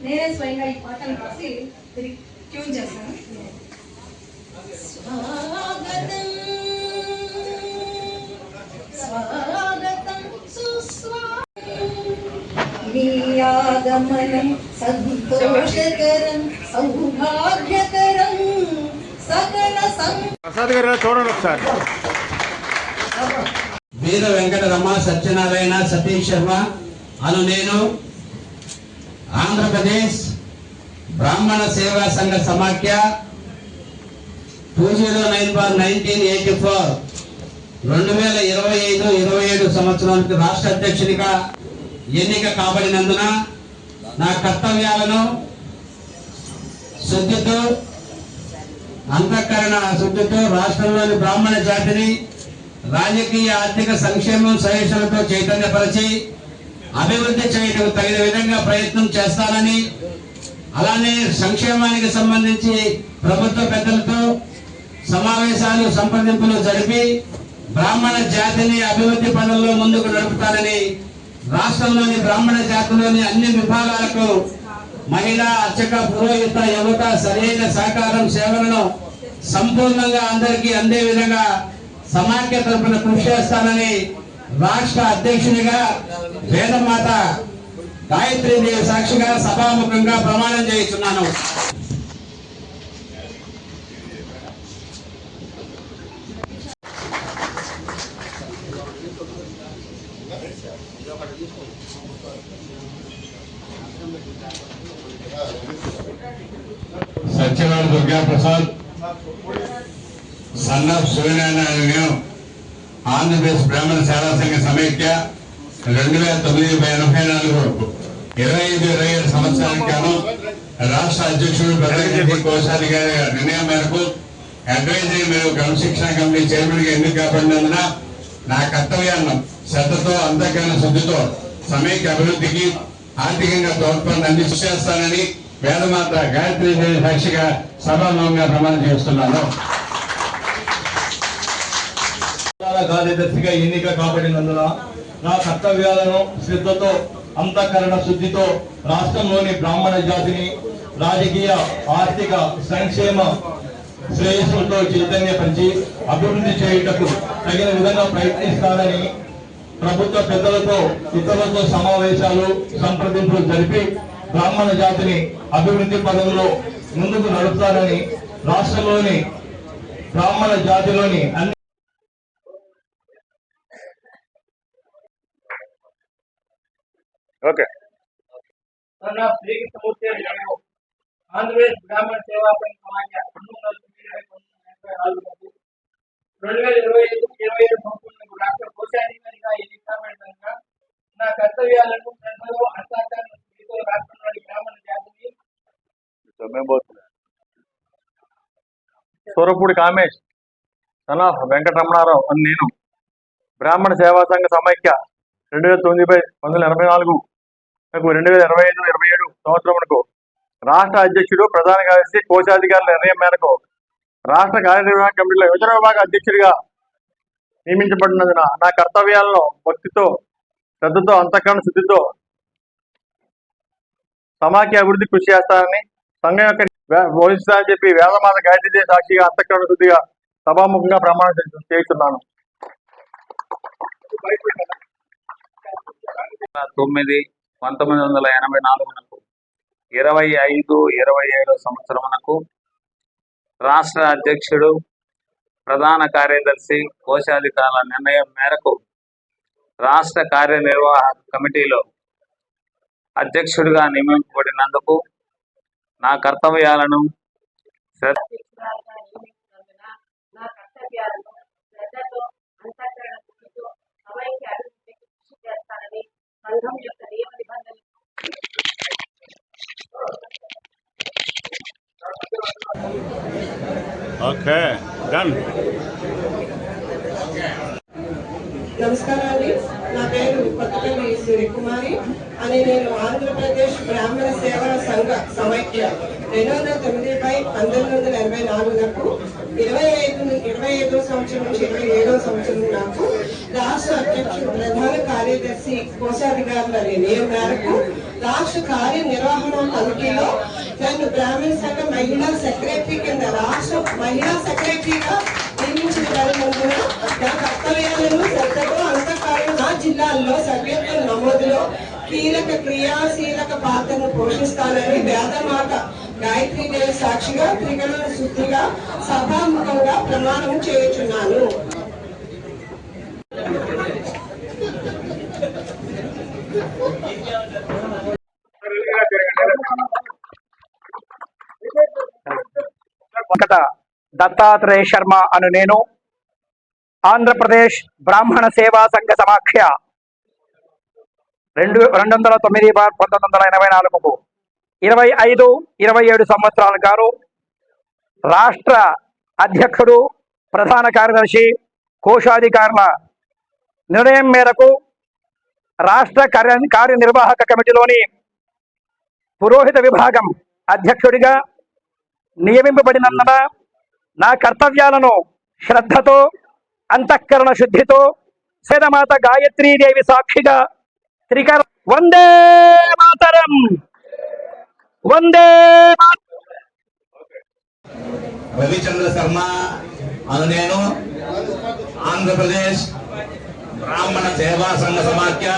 నేనే స్వయంగా ఈ పాటను రాసి తిరిగి ట్యూన్ చేస్తాను. స్వాగతం స్వాగతం మీ ఆగమనం సంతోషకరం సౌభాగ్యకరం సకల ప్రసాద్ గారు చూడండి ఒకసారి. వీర వెంకట రమ సత్యనారాయణ సతీష్ శర్మ అను నేను ఆంధ్రప్రదేశ్ బ్రాహ్మణ సేవా సంఘ సమాఖ్య 209/1984 2025-27 సంవత్సరానికి రాష్ట్ర అధ్యక్షునిగా ఎన్నిక కాబడినందున నా కర్తవ్యాలను శుద్ధితో అంతఃకరణ శుద్ధితో రాష్ట్రంలోని బ్రాహ్మణ జాతిని రాజకీయ ఆర్థిక సంక్షేమం సహిష్ణులతో చైతన్యపరిచి అభివృద్ధి చేయడం తగిన విధంగా ప్రయత్నం చేస్తానని, అలానే సంక్షేమానికి సంబంధించి ప్రభుత్వ పెద్దలతో సమావేశాలు సంప్రదింపులు జరిపి బ్రాహ్మణ జాతిని అభివృద్ధి పనుల్లో ముందుకు నడుపుతానని, రాష్ట్రంలోని బ్రాహ్మణ జాతిలోని అన్ని విభాగాలకు మహిళా అర్చక పురోహిత యువత సరైన సహకారం సేవలను సంపూర్ణంగా అందరికీ అందే విధంగా సమాఖ్య తరఫున కృషి చేస్తానని రాష్ట్ర అధ్యక్షునిగా వేదమాత గాయత్రీదేవి సాక్షిగా సభాముఖంగా ప్రమాణం చేస్తున్నాను. సత్యనారాయణ దుర్గా ప్రసాద్ సన్ ఆఫ్ సూర్యనారాయణ ఆంధ్రప్రదేశ్ బ్రాహ్మణ సేవా సంఘ సమైక్య 2009-84 25-27 సంవత్సరానికి గాను రాష్ట్ర అధ్యక్షుడు ప్రధానమంత్రి కోశాధికారి నిర్ణయం మేరకు అడ్వైజరీ మరియు క్రమశిక్షణ కమిటీ చైర్మన్ గా ఎన్నిక కాబడినందున నా కర్తవ్యాలను శ్రద్ధతో అంతఃకరణ శుద్ధితో సమైక్య అభివృద్ధికి ఆర్థికంగా తోడ్పడిన అందిస్తానని వేదమాత గాయత్రీదేవి సాక్షిగా సభాముఖంగా ప్రమాణం చేస్తున్నాను. కార్యదర్శిగా ఎన్నిక కాబడినందున నా కర్తవ్యాలను శ్రద్ధతో అంతఃకరణ శుద్ధితో రాష్ట్రంలోని బ్రాహ్మణ జాతిని రాజకీయ ఆర్థిక సంక్షేమ శ్రేయస్సులతో చైతన్యపరిచి అభివృద్ధి చేయుటకు తగిన విధంగా ప్రయత్నిస్తానని ప్రభుత్వ పెద్దలతో ఇతరులతో సమావేశాలు సంప్రదింపులు జరిపి బ్రాహ్మణ జాతిని అభివృద్ధి పదంలో ముందుకు నడుపుతానని రాష్ట్రంలోని బ్రాహ్మణ జాతిలోని అన్ని ఆంధ్రప్రదేశ్ బ్రాహ్మణ సేవా సంఘ సమాఖ్య 2025-27 సంవత్సరంలో రాష్ట్ర కోశాధికారిగా ఎన్నిక కాబడినందున నా కర్తవ్యాలను శ్రద్ధలో అంతఃకరణ శుద్ధితో రాష్ట్రంలోని బ్రాహ్మణ జాతిని సూరపూడి కామేష్ సన్ ఆఫ్ వెంకటరమణారావు అని నేను బ్రాహ్మణ సేవా సంఘ సమైక్య 2009-1984 2025-27 సంవత్సరమునకు రాష్ట్ర అధ్యక్షుడు ప్రధాన కార్యదర్శి కోశాధికారుల నిర్ణయం మేరకు రాష్ట్ర కార్యనిర్వహణ కమిటీలో యువజన విభాగ అధ్యక్షుడిగా నియమించబడినందున నా కర్తవ్యాలను భక్తితో శ్రద్ధతో అంతఃకరణ శుద్ధితో సమాఖ్య అభివృద్ధి కృషి చేస్తానని సంఘం యొక్క బోధిస్తానని చెప్పి వేదమాత గాయత్రీదేవి సాక్షిగా అంతఃకరణ శుద్ధిగా సభాముఖంగా ప్రమాణం చేస్తున్నాను. 9/1984 25-27 సంవత్సరమునకు రాష్ట్ర అధ్యక్షుడు ప్రధాన కార్యదర్శి కోశాధికారుల నిర్ణయం మేరకు రాష్ట్ర కార్యనిర్వాహక కమిటీలో అధ్యక్షుడిగా నియమింపబడినందుకు నా కర్తవ్యాలను ఓకే డన్. నమస్కారాలు. నా పేరు కొత్తపల్లి సూర్యకుమారి అని నేను ఆంధ్రప్రదేశ్ బ్రాహ్మణ సేవా సంఘ సమైక్య 209/1984 25 సంవత్సరం నుంచి 27వ సంవత్సరం నాకు రాష్ట్ర అధ్యక్షుడు ప్రధాన కార్యదర్శి కోశాధికారుల నిర్ణయం మేరకు రాష్ట్ర కార్యనిర్వహణ కమిటీలో నన్ను బ్రాహ్మణ సంఘ మహిళా సెక్రటరీ కింద రాష్ట్ర మహిళా సెక్రటరీగా నియమించబడినందున నా కర్తవ్యాలను శ్రద్ధతో అంతఃకరణ నా జిల్లాల్లో సభ్యత్వ నమోదులో కీలక క్రియాశీలక పాత్రను పోషిస్తానని వేదమాత గాయత్రీదేవి సాక్షిగా త్రిగణ శుద్ధిగా సభాముఖంగా ప్రమాణం చేయుచున్నాను. వెంకట దత్తాత్రేయ శర్మ అను నేను ఆంధ్రప్రదేశ్ బ్రాహ్మణ సేవా సంఘ సమాఖ్య 209/1984 25-27 సంవత్సరాల గాను రాష్ట్ర అధ్యక్షుడు ప్రధాన కార్యదర్శి కోశాధికారుల నిర్ణయం మేరకు రాష్ట్ర కార్యనిర్వాహక కమిటీలోని పురోహిత విభాగం అధ్యక్షుడిగా నియమింపబడినందున నా కర్తవ్యాలను శ్రద్ధతో అంతఃకరణ శుద్ధితో వేదమాత గాయత్రీదేవి సాక్షిగా త్రికర వందే మాతరం వందే రవిచంద్ర శర్మ అను నేను ఆంధ్రప్రదేశ్ బ్రాహ్మణ సేవా సంఘ సమాఖ్య